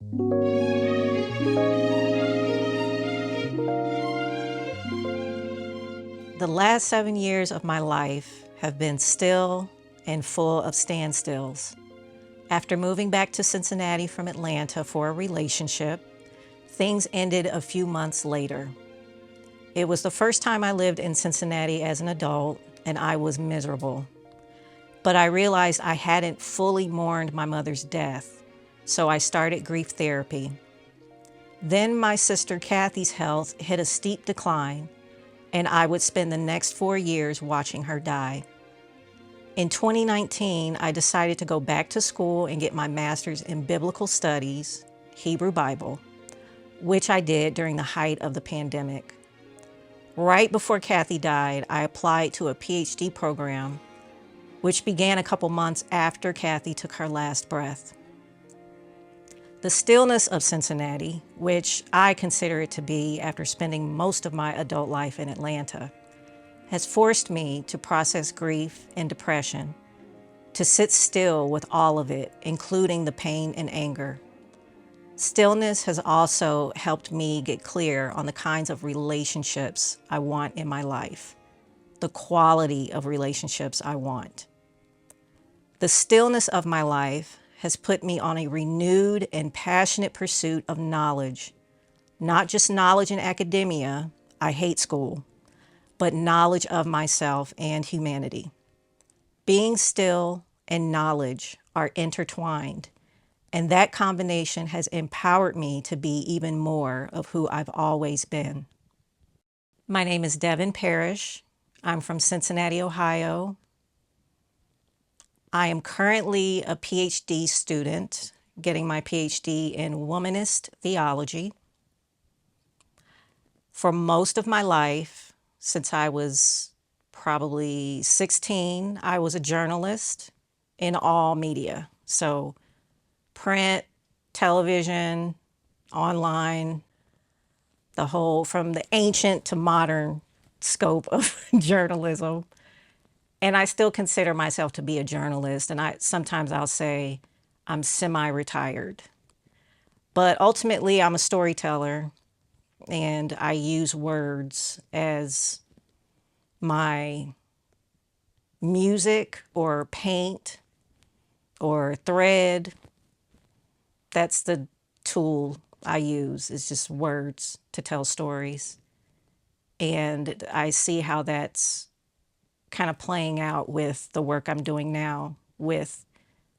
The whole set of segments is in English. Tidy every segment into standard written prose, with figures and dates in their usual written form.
The last 7 years of my life have been still and full of standstills. After moving back to Cincinnati from Atlanta for a relationship, things ended a few months later. It was the first time I lived in Cincinnati as an adult, and I was miserable. But I realized I hadn't fully mourned my mother's death, so I started grief therapy. Then my sister Kathy's health hit a steep decline, and I would spend the next 4 years watching her die. In 2019, I decided to go back to school and get my master's in biblical studies, Hebrew Bible, which I did during the height of the pandemic. Right before Kathy died, I applied to a PhD program, which began a couple months after Kathy took her last breath. The stillness of Cincinnati, which I consider it to be after spending most of my adult life in Atlanta, has forced me to process grief and depression, to sit still with all of it, including the pain and anger. Stillness has also helped me get clear on the kinds of relationships I want in my life, the quality of relationships I want. The stillness of my life has put me on a renewed and passionate pursuit of knowledge, not just knowledge in academia, I hate school, but knowledge of myself and humanity. Being still and knowledge are intertwined, and that combination has empowered me to be even more of who I've always been. My name is Devin Parrish. I'm from Cincinnati, Ohio. I am currently a PhD student, getting my PhD in womanist theology. For most of my life, since I was probably 16, I was a journalist in all media. So print, television, online, the whole, from the ancient to modern scope of journalism. And I still consider myself to be a journalist, and sometimes I'll say I'm semi-retired. But ultimately, I'm a storyteller, and I use words as my music or paint or thread. That's the tool I use, is just words to tell stories. And I see how that's kind of playing out with the work I'm doing now with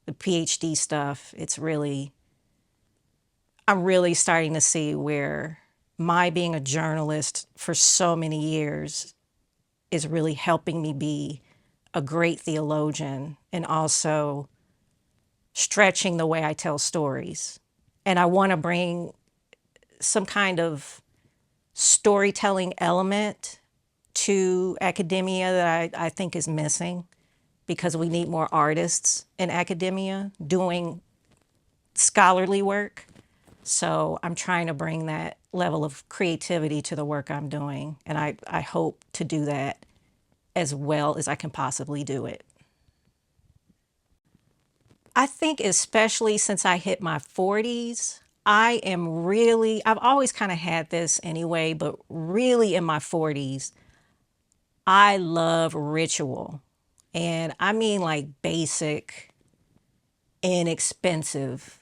the PhD stuff. I'm really starting to see where my being a journalist for so many years is really helping me be a great theologian and also stretching the way I tell stories. And I want to bring some kind of storytelling element to academia that I think is missing, because we need more artists in academia doing scholarly work. So I'm trying to bring that level of creativity to the work I'm doing. And I hope to do that as well as I can possibly do it. I think especially since I hit my 40s, I've always kind of had this anyway, but really in my 40s, I love ritual. And I mean like basic, inexpensive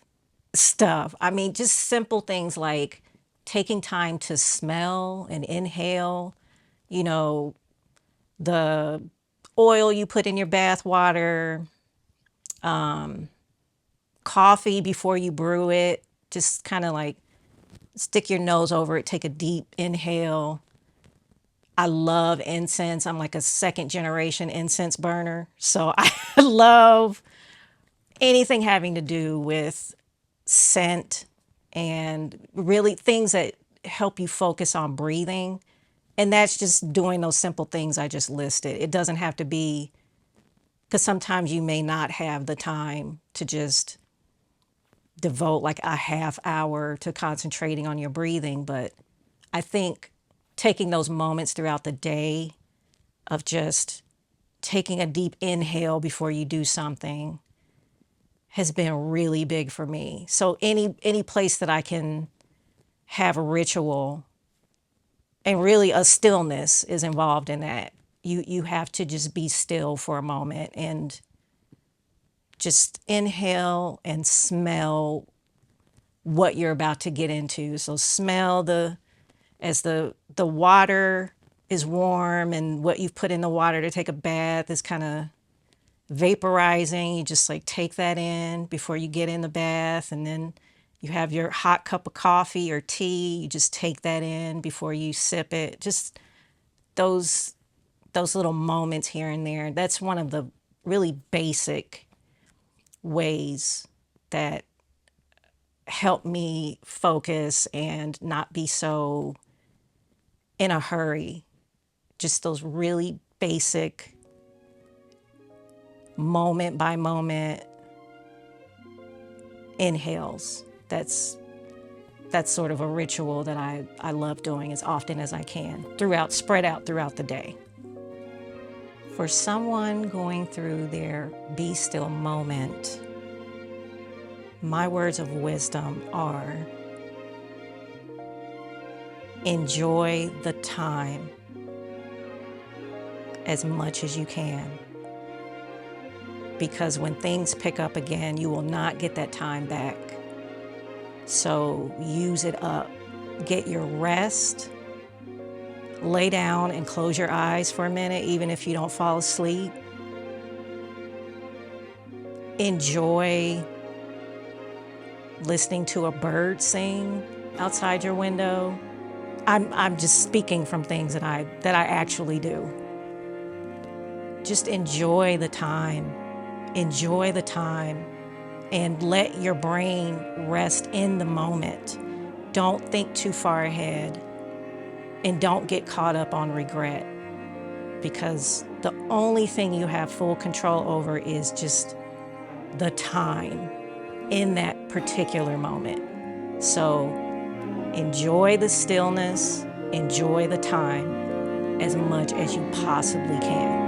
stuff. I mean, just simple things like taking time to smell and inhale, you know, the oil you put in your bath water, coffee before you brew it, just kind of like stick your nose over it, take a deep inhale. I love incense. I'm like a second generation incense burner. So I love anything having to do with scent and really things that help you focus on breathing. And that's just doing those simple things I just listed. It doesn't have to be, because sometimes you may not have the time to just devote like a half hour to concentrating on your breathing. But I think taking those moments throughout the day of just taking a deep inhale before you do something has been really big for me. So any place that I can have a ritual, and really a stillness is involved in that. You have to just be still for a moment and just inhale and smell what you're about to get into. So smell as the water is warm and what you've put in the water to take a bath is kind of vaporizing. You just like take that in before you get in the bath, and then you have your hot cup of coffee or tea. You just take that in before you sip it. Just those little moments here and there. That's one of the really basic ways that help me focus and not be so in a hurry. Just those really basic moment by moment inhales. That's sort of a ritual that I love doing as often as I can, spread out throughout the day. For someone going through their be still moment, my words of wisdom are: enjoy the time as much as you can. Because when things pick up again, you will not get that time back. So use it up. Get your rest. Lay down and close your eyes for a minute, even if you don't fall asleep. Enjoy listening to a bird sing outside your window. I'm just speaking from things that I actually do. Just enjoy the time. Enjoy the time and let your brain rest in the moment. Don't think too far ahead, and don't get caught up on regret, because the only thing you have full control over is just the time in that particular moment. So enjoy the stillness, enjoy the time as much as you possibly can.